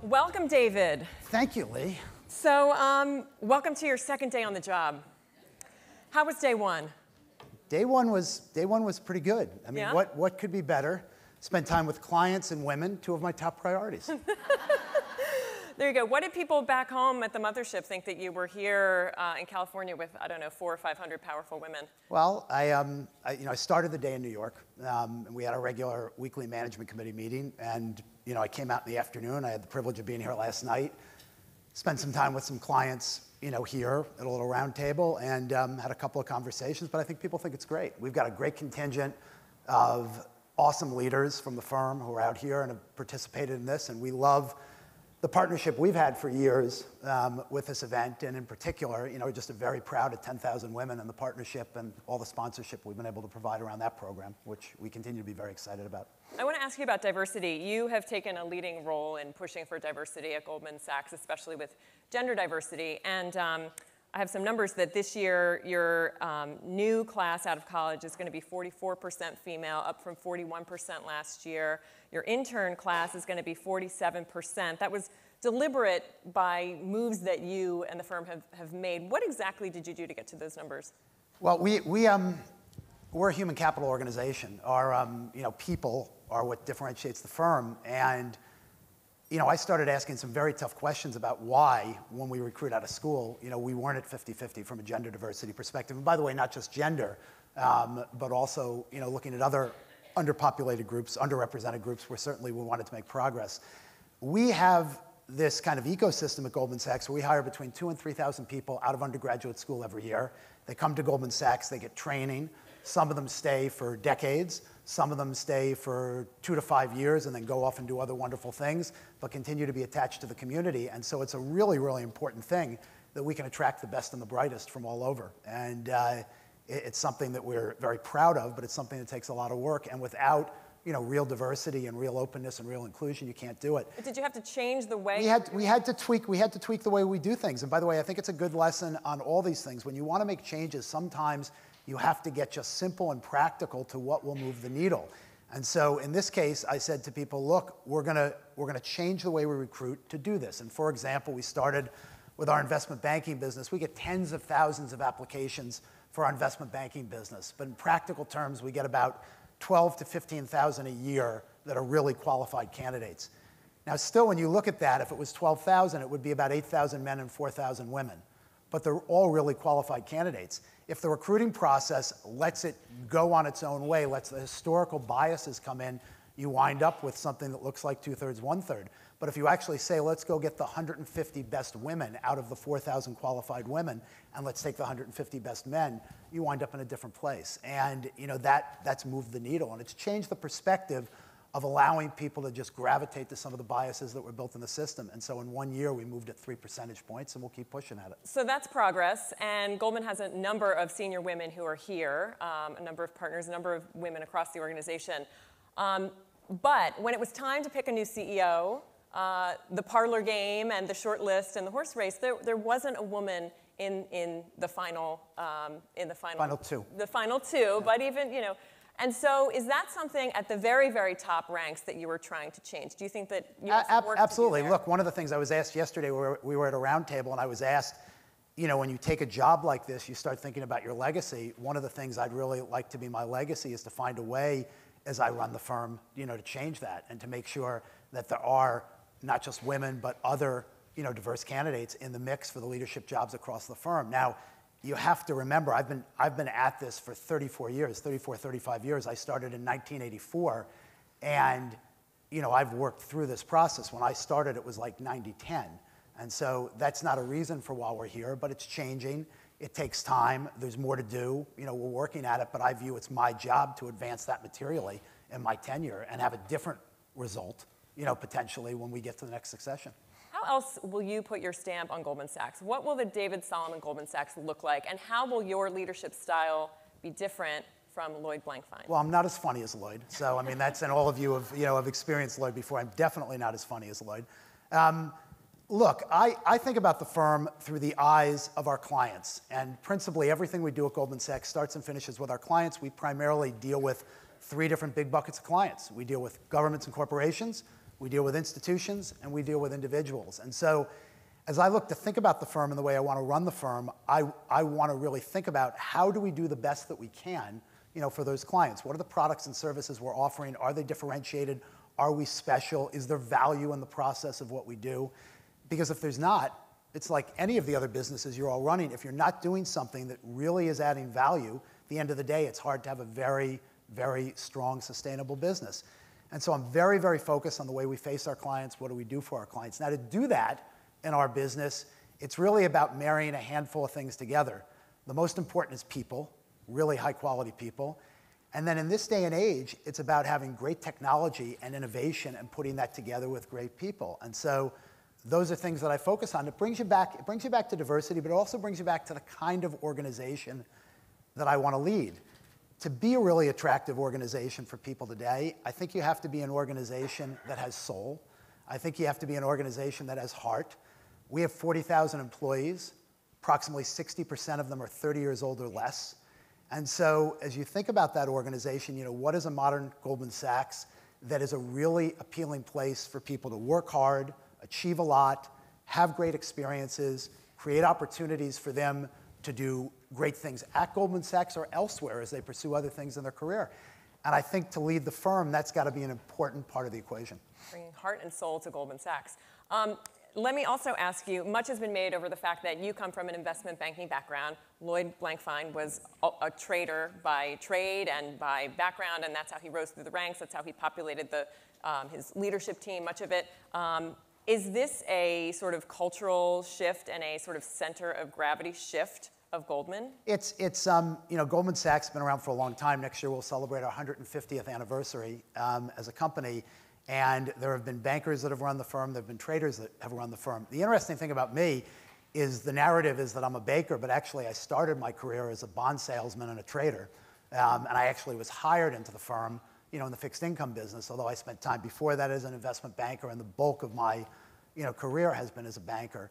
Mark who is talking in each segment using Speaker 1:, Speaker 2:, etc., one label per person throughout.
Speaker 1: Welcome, David.
Speaker 2: Thank you, Lee.
Speaker 1: So, welcome to your second day on the job. How was day one?
Speaker 2: Day one was pretty good. I mean,
Speaker 1: Yeah?
Speaker 2: what could be better? Spend time with clients and women, two of my top priorities.
Speaker 1: There you go. What did people back home at the mothership think that you were here in California with, I don't know, 400 or 500 powerful women?
Speaker 2: Well, I started the day in New York, and we had our regular weekly management committee meeting, and I came out in the afternoon. I had the privilege of being here last night, spent some time with some clients, here at a little round table, and had a couple of conversations, but I think people think it's great. We've got a great contingent of awesome leaders from the firm who are out here and have participated in this, and we love the partnership we've had for years with this event, and in particular, we're just very proud of 10,000 women in the partnership and all the sponsorship we've been able to provide around that program, which we continue to be very excited about.
Speaker 1: I want to ask you about diversity. You have taken a leading role in pushing for diversity at Goldman Sachs, especially with gender diversity, and I have some numbers that this year your new class out of college is going to be 44% female, up from 41% last year. Your intern class is going to be 47%. That was deliberate by moves that you and the firm have made. What exactly did you do to get to those numbers?
Speaker 2: Well, we're a human capital organization. Our people are what differentiates the firm, and I started asking some very tough questions about why, when we recruit out of school, we weren't at 50-50 from a gender diversity perspective. And by the way, not just gender, but also, looking at other underpopulated groups, underrepresented groups, where certainly we wanted to make progress. We have this kind of ecosystem at Goldman Sachs where we hire between 2,000 and 3,000 people out of undergraduate school every year. They come to Goldman Sachs, they get training. Some of them stay for decades. Some of them stay for 2 to 5 years and then go off and do other wonderful things, but continue to be attached to the community. And so it's a really, really important thing that we can attract the best and the brightest from all over. And it's something that we're very proud of, but it's something that takes a lot of work. And without real diversity and real openness and real inclusion, you can't do it.
Speaker 1: But did you have to change the way?
Speaker 2: We had to tweak the way we do things. And by the way, I think it's a good lesson on all these things. When you want to make changes, sometimes you have to get just simple and practical to what will move the needle. And so in this case, I said to people, look, we're gonna change the way we recruit to do this. And for example, we started with our investment banking business. We get tens of thousands of applications for our investment banking business. But in practical terms, we get about 12 to 15,000 a year that are really qualified candidates. Now still, when you look at that, if it was 12,000, it would be about 8,000 men and 4,000 women. But they're all really qualified candidates. If the recruiting process lets it go on its own way, lets the historical biases come in, you wind up with something that looks like 2/3, 1/3. But if you actually say, let's go get the 150 best women out of the 4,000 qualified women, and let's take the 150 best men, you wind up in a different place. And that's moved the needle, and it's changed the perspective of allowing people to just gravitate to some of the biases that were built in the system. And so in 1 year, we moved it 3 percentage points, and we'll keep pushing at it.
Speaker 1: So that's progress, and Goldman has a number of senior women who are here, a number of partners, a number of women across the organization. But when it was time to pick a new CEO, the parlor game and the short list and the horse race, there wasn't a woman in the final
Speaker 2: two.
Speaker 1: The final two, but even, And so is that something at the very, very top ranks that you were trying to change? Do you think that you have some work
Speaker 2: Absolutely.
Speaker 1: to do there?
Speaker 2: Look, one of the things I was asked yesterday, we were at a round table, and I was asked, when you take a job like this, you start thinking about your legacy. One of the things I'd really like to be my legacy is to find a way, as I run the firm, to change that and to make sure that there are not just women, but other, diverse candidates in the mix for the leadership jobs across the firm. Now, you have to remember, I've been at this for 35 years. I started in 1984, and I've worked through this process. When I started, it was like 90-10, and so that's not a reason for why we're here, but it's changing. It takes time. There's more to do. We're working at it, but I view it's my job to advance that materially in my tenure and have a different result, potentially when we get to the next succession.
Speaker 1: How else will you put your stamp on Goldman Sachs? What will the David Solomon Goldman Sachs look like? And how will your leadership style be different from Lloyd Blankfein?
Speaker 2: Well, I'm not as funny as Lloyd. So, I mean, and all of you have experienced Lloyd before. I'm definitely not as funny as Lloyd. Look, I think about the firm through the eyes of our clients. And principally, everything we do at Goldman Sachs starts and finishes with our clients. We primarily deal with 3 different big buckets of clients. We deal with governments and corporations. We deal with institutions, and we deal with individuals. And so as I look to think about the firm and the way I want to run the firm, I want to really think about how do we do the best that we can, for those clients. What are the products and services we're offering? Are they differentiated? Are we special? Is there value in the process of what we do? Because if there's not, it's like any of the other businesses you're all running. If you're not doing something that really is adding value, at the end of the day, it's hard to have a very, very strong, sustainable business. And so I'm very, very focused on the way we face our clients. What do we do for our clients? Now, to do that in our business, it's really about marrying a handful of things together. The most important is people, really high-quality people. And then in this day and age, it's about having great technology and innovation and putting that together with great people. And so those are things that I focus on. It brings you back to diversity, but it also brings you back to the kind of organization that I want to lead. To be a really attractive organization for people today, I think you have to be an organization that has soul. I think you have to be an organization that has heart. We have 40,000 employees. Approximately 60% of them are 30 years old or less. And so as you think about that organization, what is a modern Goldman Sachs that is a really appealing place for people to work hard, achieve a lot, have great experiences, create opportunities for them to do great things at Goldman Sachs or elsewhere as they pursue other things in their career. And I think to lead the firm, that's got to be an important part of the equation.
Speaker 1: Bringing heart and soul to Goldman Sachs. Let me also ask you, much has been made over the fact that you come from an investment banking background. Lloyd Blankfein was a trader by trade and by background, and that's how he rose through the ranks. That's how he populated his leadership team, much of it. Is this a sort of cultural shift and a sort of center of gravity shift of Goldman?
Speaker 2: It's Goldman Sachs has been around for a long time. Next year we'll celebrate our 150th anniversary as a company. And there have been bankers that have run the firm. There have been traders that have run the firm. The interesting thing about me is the narrative is that I'm a banker, but actually I started my career as a bond salesman and a trader. And I actually was hired into the firm, in the fixed income business, although I spent time before that as an investment banker, and the bulk of my, career has been as a banker.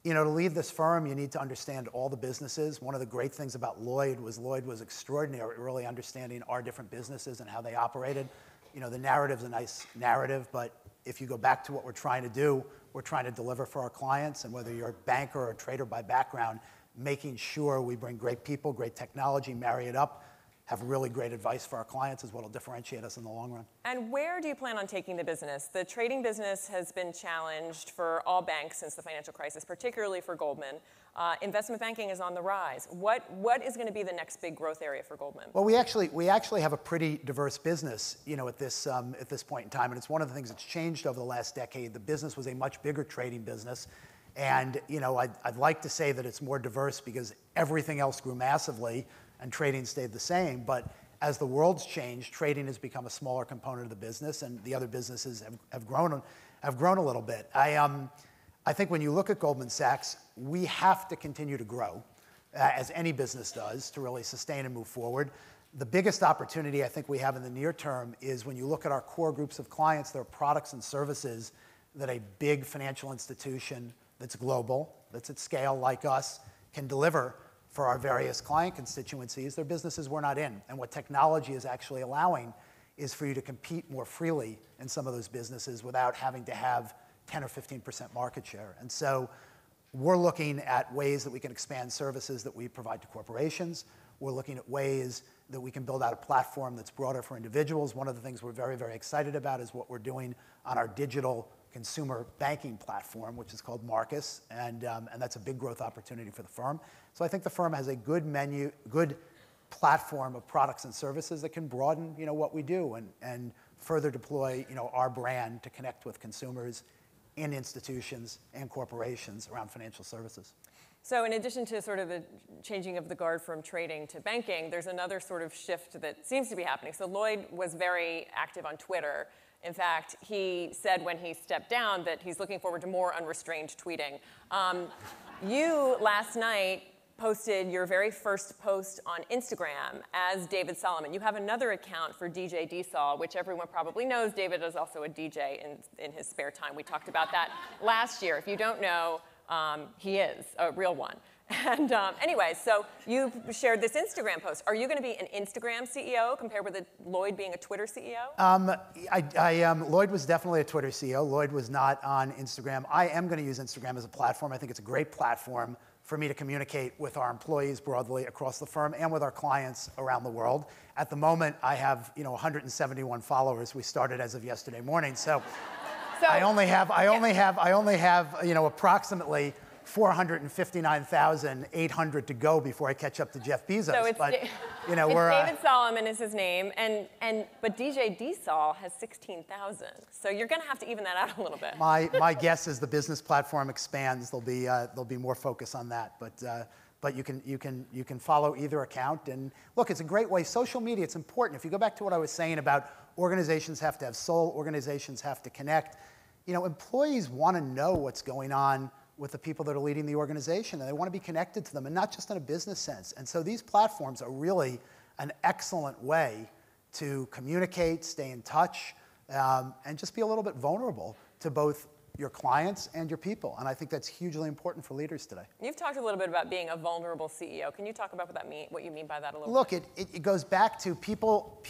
Speaker 2: To lead this firm, you need to understand all the businesses. One of the great things about Lloyd was extraordinary at really understanding our different businesses and how they operated. The narrative's a nice narrative, but if you go back to what we're trying to do, we're trying to deliver for our clients, and whether you're a banker or a trader by background, making sure we bring great people, great technology, marry it up, have really great advice for our clients is what will differentiate us in the long run.
Speaker 1: And where do you plan on taking the business? The trading business has been challenged for all banks since the financial crisis, particularly for Goldman. Investment banking is on the rise. What is going to be the next big growth area for Goldman?
Speaker 2: Well, we actually have a pretty diverse business, at this point in time, and it's one of the things that's changed over the last decade. The business was a much bigger trading business, and I'd like to say that it's more diverse because everything else grew massively and trading stayed the same. But as the world's changed, trading has become a smaller component of the business, and the other businesses have grown a little bit. I think when you look at Goldman Sachs, we have to continue to grow, as any business does, to really sustain and move forward. The biggest opportunity I think we have in the near term is when you look at our core groups of clients, there are products and services that a big financial institution that's global, that's at scale like us, can deliver for our various client constituencies. They're businesses we're not in. And what technology is actually allowing is for you to compete more freely in some of those businesses without having to have 10 or 15% market share. And so we're looking at ways that we can expand services that we provide to corporations. We're looking at ways that we can build out a platform that's broader for individuals. One of the things we're very, very excited about is what we're doing on our digital consumer banking platform, which is called Marcus, and that's a big growth opportunity for the firm. So I think the firm has a good platform of products and services that can broaden, what we do and further deploy, our brand to connect with consumers in institutions and corporations around financial services.
Speaker 1: So in addition to sort of the changing of the guard from trading to banking, there's another sort of shift that seems to be happening. So Lloyd was very active on Twitter. In fact, he said when he stepped down that he's looking forward to more unrestrained tweeting. You last night posted your very first post on Instagram as David Solomon. You have another account for DJ D-Sol, which everyone probably knows. David is also a DJ in his spare time. We talked about that last year. If you don't know, he is a real one. And anyway, so you shared this Instagram post. Are you going to be an Instagram CEO compared with Lloyd being a Twitter CEO?
Speaker 2: Lloyd was definitely a Twitter CEO. Lloyd was not on Instagram. I am going to use Instagram as a platform. I think it's a great platform for me to communicate with our employees broadly across the firm and with our clients around the world. At the moment, I have 171 followers. We started as of yesterday morning, so I only have approximately 459,800 to go before I catch up to Jeff Bezos.
Speaker 1: So it's,
Speaker 2: but
Speaker 1: David Solomon is his name, but DJ D-Sol has 16,000. So you're going to have to even that out a little bit.
Speaker 2: My guess is the business platform expands. There'll be more focus on that. But you can follow either account. And look, it's a great way. Social media, it's important. If you go back to what I was saying about organizations have to have soul, organizations have to connect. Employees want to know what's going on with the people that are leading the organization, and they want to be connected to them, and not just in a business sense. And so these platforms are really an excellent way to communicate, stay in touch, and just be a little bit vulnerable to both your clients and your people. And I think that's hugely important for leaders today.
Speaker 1: You've talked a little bit about being a vulnerable CEO. Can you talk about what you mean by that a little
Speaker 2: bit? Look,
Speaker 1: it
Speaker 2: goes back to people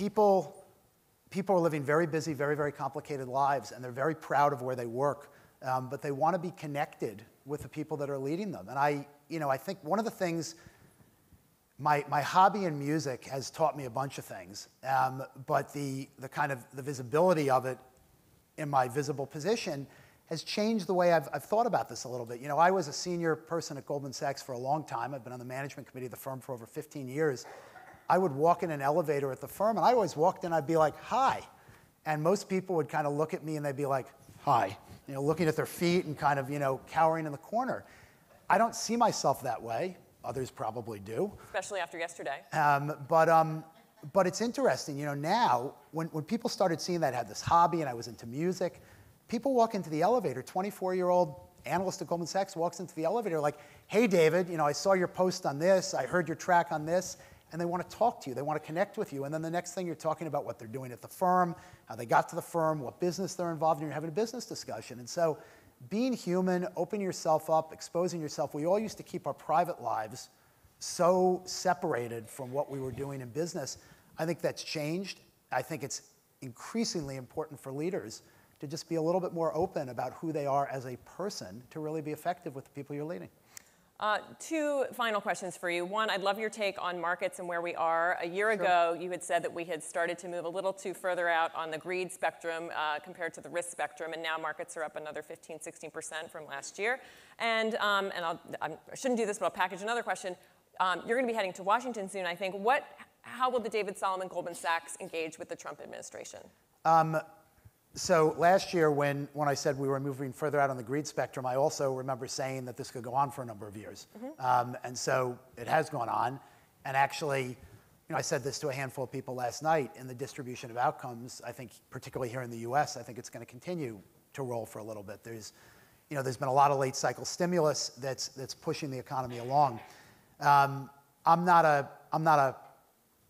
Speaker 2: are living very busy, very, very complicated lives, and they're very proud of where they work, but they want to be connected with the people that are leading them. And I think one of the things, my hobby in music has taught me a bunch of things, but the kind of the visibility of it in my visible position has changed the way I've thought about this a little bit. I was a senior person at Goldman Sachs for a long time. I've been on the management committee of the firm for over 15 years. I would walk in an elevator at the firm, and I always walked in, I'd be like, hi. And most people would kind of look at me and they'd be like, hi. Looking at their feet and kind of, cowering in the corner. I don't see myself that way. Others probably do.
Speaker 1: Especially after yesterday.
Speaker 2: But it's interesting, now, when people started seeing that I had this hobby and I was into music, people walk into the elevator, 24-year-old analyst at Goldman Sachs walks into the elevator like, hey, David, I saw your post on this, I heard your track on this, and they want to talk to you, they want to connect with you, and then the next thing you're talking about what they're doing at the firm, how they got to the firm, what business they're involved in, you're having a business discussion. And so being human, opening yourself up, exposing yourself, we all used to keep our private lives so separated from what we were doing in business. I think that's changed. I think it's increasingly important for leaders to just be a little bit more open about who they are as a person to really be effective with the people you're leading.
Speaker 1: Two final questions for you. One, I'd love your take on markets and where we are. A year ago, you had said that we had started to move a little too further out on the greed spectrum compared to the risk spectrum, and now markets are up another 15, 16% from last year. And I shouldn't do this, but I'll package another question. You're going to be heading to Washington soon, I think. How will the David Solomon Goldman Sachs engage with the Trump administration?
Speaker 2: So last year, when I said we were moving further out on the greed spectrum, I also remember saying that this could go on for a number of years. Mm-hmm. And so it has gone on. And actually, I said this to a handful of people last night, in the distribution of outcomes, I think particularly here in the US, I think it's going to continue to roll for a little bit. There's been a lot of late cycle stimulus that's pushing the economy along. I'm not a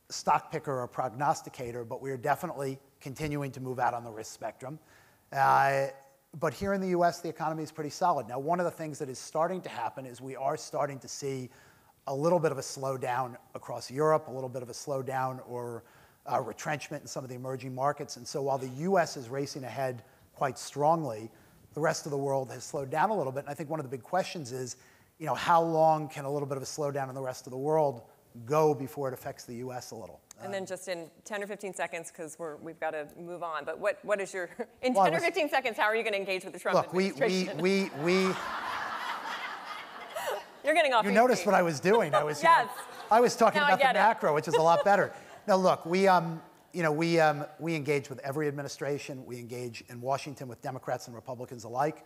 Speaker 2: stock picker or a prognosticator, but we're definitely continuing to move out on the risk spectrum. But here in the US, the economy is pretty solid. Now, one of the things that is starting to happen is we are starting to see a little bit of a slowdown across Europe, a little bit of a slowdown or retrenchment in some of the emerging markets. And so while the US is racing ahead quite strongly, the rest of the world has slowed down a little bit. And I think one of the big questions is, how long can a little bit of a slowdown in the rest of the world go before it affects the US a little?
Speaker 1: And then just in 10 or 15 seconds, because we've got to move on, but what is your, in 10 or 15 seconds, how are you going to engage with the Trump administration? You're getting off.
Speaker 2: You noticed what I was doing. I was,
Speaker 1: yes.
Speaker 2: I was talking about the macro, which is a lot better. Now look, we engage with every administration. We engage in Washington with Democrats and Republicans alike.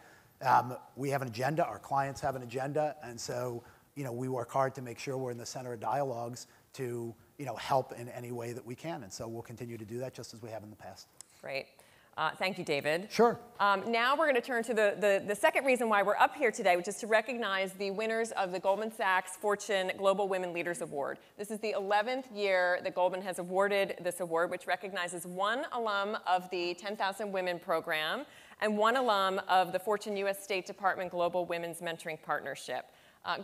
Speaker 2: We have an agenda, our clients have an agenda, and so we work hard to make sure we're in the center of dialogues to help in any way that we can. And so we'll continue to do that just as we have in the past.
Speaker 1: Great. Thank you, David.
Speaker 2: Sure.
Speaker 1: Now we're going to turn to the second reason why we're up here today, which is to recognize the winners of the Goldman Sachs Fortune Global Women Leaders Award. This is the 11th year that Goldman has awarded this award, which recognizes one alum of the 10,000 Women program and one alum of the Fortune U.S. State Department Global Women's Mentoring Partnership.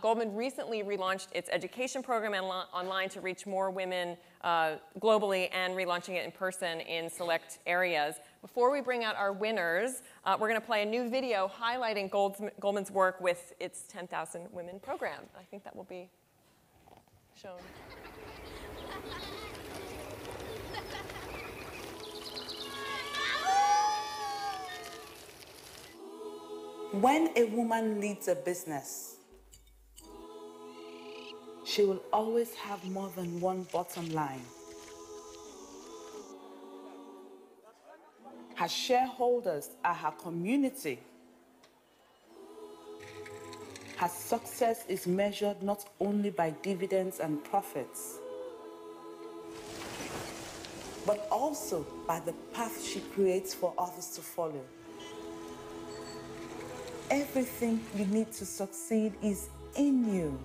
Speaker 1: Goldman recently relaunched its education program online to reach more women globally and relaunching it in person in select areas. Before we bring out our winners, we're going to play a new video highlighting Goldman's work with its 10,000 Women program. I think that will be shown.
Speaker 3: When a woman leads a business, she will always have more than one bottom line. Her shareholders are her community. Her success is measured not only by dividends and profits, but also by the path she creates for others to follow. Everything you need to succeed is in you.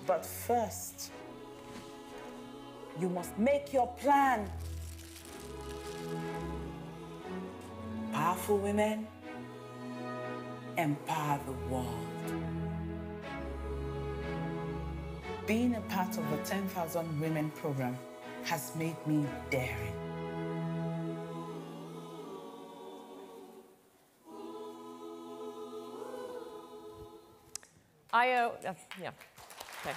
Speaker 3: But first, you must make your plan. Powerful women empower the world. Being a part of the 10,000 Women program has made me daring.
Speaker 1: Yeah. Okay.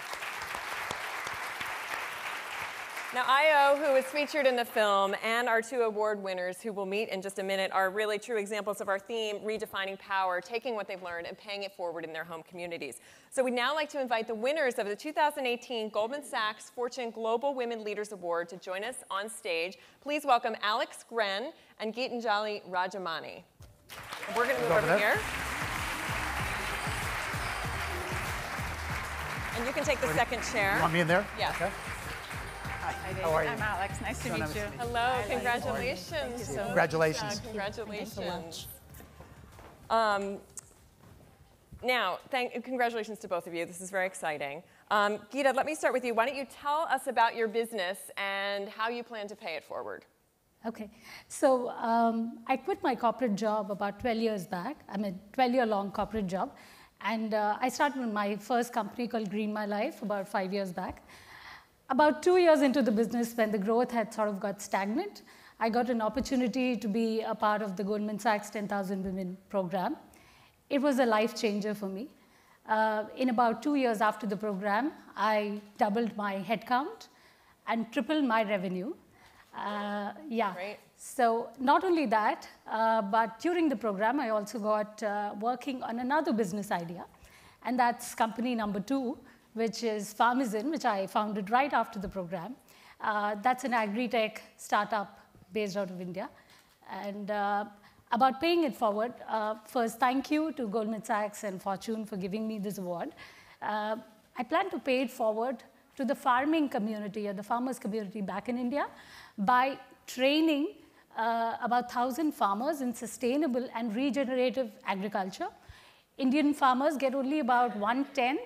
Speaker 1: Now, Io, who is featured in the film, and our two award winners, who we'll meet in just a minute, are really true examples of our theme, redefining power, taking what they've learned and paying it forward in their home communities. So we'd now like to invite the winners of the 2018 Goldman Sachs Fortune Global Women Leaders Award to join us on stage. Please welcome Alex Gren and Gitanjali Rajamani. We're going to move over here. And you can take the second chair.
Speaker 2: You want me in there?
Speaker 1: Yeah.
Speaker 2: Okay.
Speaker 4: Hi,
Speaker 2: how are you?
Speaker 4: I'm Alex. Nice to meet you.
Speaker 1: Hello, congratulations.
Speaker 2: Congratulations.
Speaker 1: Congratulations. Now, congratulations to both of you. This is very exciting. Gita, let me start with you. Why don't you tell us about your business and how you plan to pay it forward?
Speaker 5: Okay, so I quit my corporate job about 12 years back. I'm a 12-year-long corporate job. And I started my first company called Green My Life about 5 years back. About 2 years into the business, when the growth had sort of got stagnant, I got an opportunity to be a part of the Goldman Sachs 10,000 Women program. It was a life changer for me. In about 2 years after the program, I doubled my headcount and tripled my revenue. Yeah.
Speaker 1: Great.
Speaker 5: So not only that, but during the program, I also got working on another business idea. And that's company number 2, which is Farmizen, which I founded right after the program. That's an agri-tech startup based out of India. And about paying it forward, first, thank you to Goldman Sachs and Fortune for giving me this award. I plan to pay it forward to the farming community or the farmers community back in India by training about 1,000 farmers in sustainable and regenerative agriculture. Indian farmers get only about 1/10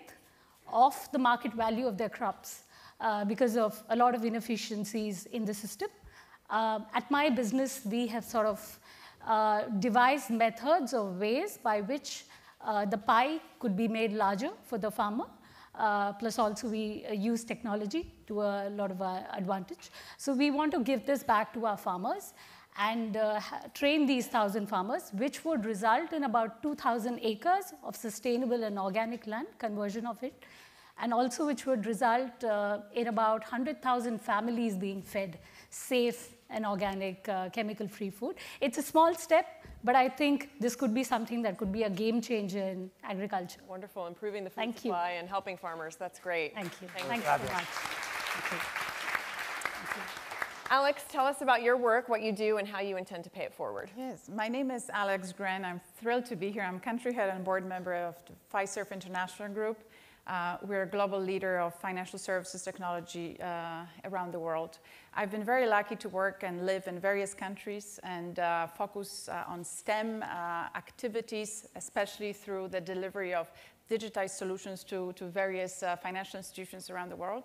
Speaker 5: of the market value of their crops because of a lot of inefficiencies in the system. At my business, we have sort of devised methods or ways by which the pie could be made larger for the farmer. Plus also we use technology to a lot of our advantage. So we want to give this back to our farmers and train these 1,000 farmers, which would result in about 2,000 acres of sustainable and organic land, conversion of it, and also which would result in about 100,000 families being fed safe and organic, chemical-free food. It's a small step, but I think this could be something that could be a game changer in agriculture.
Speaker 1: Wonderful, improving the food supply and helping farmers. That's great.
Speaker 5: Thank you.
Speaker 1: Thank
Speaker 5: you so much. Thank you.
Speaker 1: Alex, tell us about your work, what you do, and how you intend to pay it forward.
Speaker 4: Yes, my name is Alex Gren. I'm thrilled to be here. I'm country head and board member of the Fiserv International Group. We're a global leader of financial services technology around the world. I've been very lucky to work and live in various countries and focus on STEM activities, especially through the delivery of digitized solutions to various financial institutions around the world.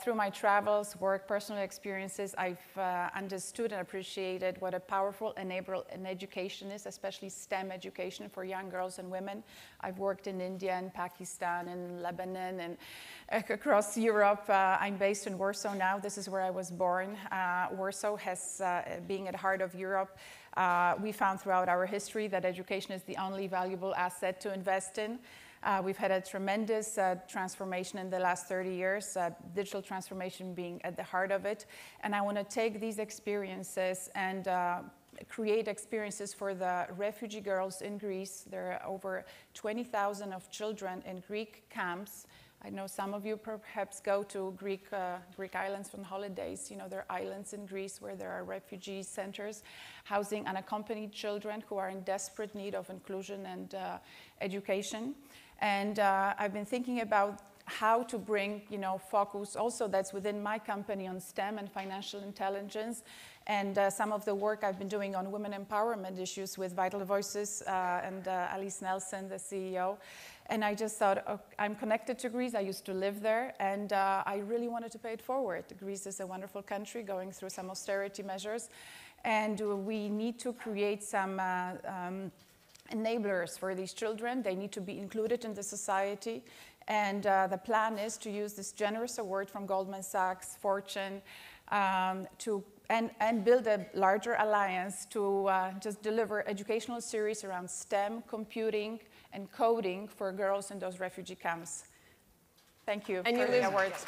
Speaker 4: Through my travels, work, personal experiences, I've understood and appreciated what a powerful enabler in education is, especially STEM education for young girls and women. I've worked in India and Pakistan and Lebanon and across Europe. I'm based in Warsaw now. This is where I was born. Warsaw has, being at the heart of Europe, we found throughout our history that education is the only valuable asset to invest in. We've had a tremendous transformation in the last 30 years, digital transformation being at the heart of it. And I want to take these experiences and create experiences for the refugee girls in Greece. There are over 20,000 of children in Greek camps. I know some of you perhaps go to Greek islands on holidays. You know, there are islands in Greece where there are refugee centers housing unaccompanied children who are in desperate need of inclusion and education. And I've been thinking about how to bring, focus also that's within my company on STEM and financial intelligence, and some of the work I've been doing on women empowerment issues with Vital Voices and Alice Nelson, the CEO. And I just thought, I'm connected to Greece. I used to live there, and I really wanted to pay it forward. Greece is a wonderful country going through some austerity measures, and we need to create some enablers for these children. They need to be included in the society. And the plan is to use this generous award from Goldman Sachs, Fortune, and build a larger alliance to just deliver educational series around STEM, computing, and coding for girls in those refugee camps. Thank you for the awards.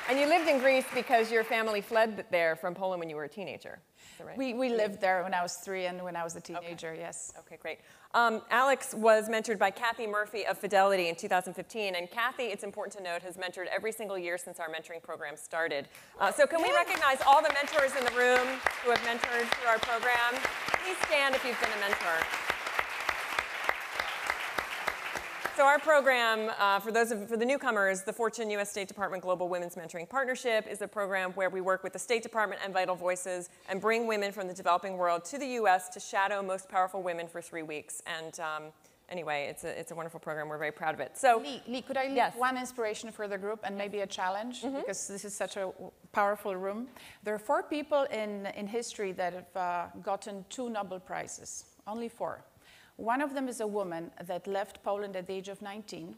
Speaker 1: And you lived in Greece because your family fled there from Poland when you were a teenager. Is that right?
Speaker 4: We lived there when I was 3 and when I was a teenager, yes.
Speaker 1: Okay, great. Alex was mentored by Kathy Murphy of Fidelity in 2015. And Kathy, it's important to note, has mentored every single year since our mentoring program started. So can we recognize all the mentors in the room who have mentored through our program? Please stand if you've been a mentor. So our program, for the newcomers, the Fortune U.S. State Department Global Women's Mentoring Partnership is a program where we work with the State Department and Vital Voices and bring women from the developing world to the U.S. to shadow most powerful women for 3 weeks. And anyway, it's a wonderful program. We're very proud of it. So,
Speaker 4: Lee, could I leave one inspiration for the group and maybe a challenge? Because this is such a powerful room. There are 4 people in history that have gotten 2 Nobel Prizes, only 4. One of them is a woman that left Poland at the age of 19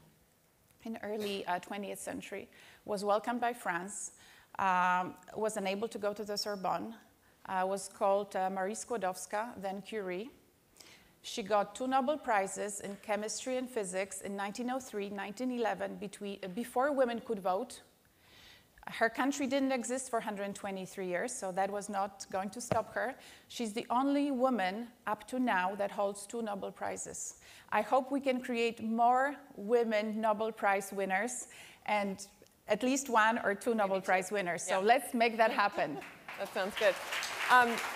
Speaker 4: in early 20th century, was welcomed by France, was unable to go to the Sorbonne, was called Marie Skłodowska, then Curie. She got 2 Nobel Prizes in chemistry and physics in 1903, 1911, before women could vote. Her country didn't exist for 123 years, so that was not going to stop her. She's the only woman up to now that holds 2 Nobel Prizes. I hope we can create more women Nobel Prize winners and at least 1 or 2 Nobel Prize winners. So let's make that happen.
Speaker 1: That sounds good.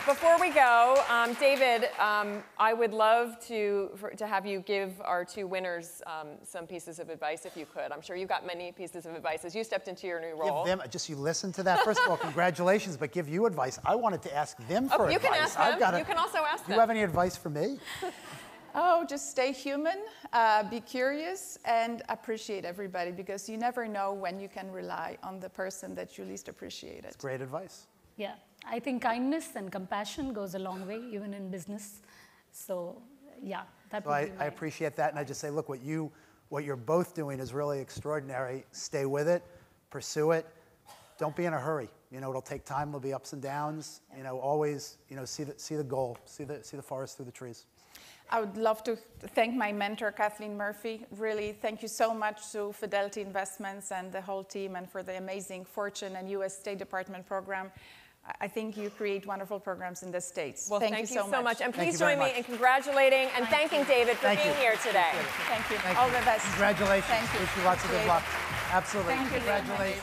Speaker 1: Before we go, David, I would love to have you give our 2 winners some pieces of advice, if you could. I'm sure you've got many pieces of advice as you stepped into your new role.
Speaker 2: Give them, you listen to that. First of all, congratulations, but give you advice. I wanted to ask them for advice.
Speaker 1: You can ask them. You can also ask them.
Speaker 2: Do you have any advice for me?
Speaker 4: Oh, just stay human, be curious, and appreciate everybody, because you never know when you can rely on the person that you least appreciated.
Speaker 2: That's great advice.
Speaker 5: Yeah, I think kindness and compassion goes a long way, even in business. So, yeah, that would be
Speaker 2: I appreciate that, and I just say, look, what you're both doing is really extraordinary. Stay with it, pursue it. Don't be in a hurry. It'll take time. There'll be ups and downs. Always, see the goal, see the forest through the trees.
Speaker 4: I would love to thank my mentor, Kathleen Murphy. Really, thank you so much to Fidelity Investments and the whole team, and for the amazing Fortune and U.S. State Department program. I think you create wonderful programs in the States.
Speaker 1: Well, thank you so much. And please join me in
Speaker 2: congratulating
Speaker 1: and thanking David for being here today.
Speaker 4: Thank you. All the best.
Speaker 2: Congratulations.
Speaker 4: Thank you.
Speaker 2: Wish you lots of good luck. Absolutely.
Speaker 4: Thank you.
Speaker 2: Congratulations.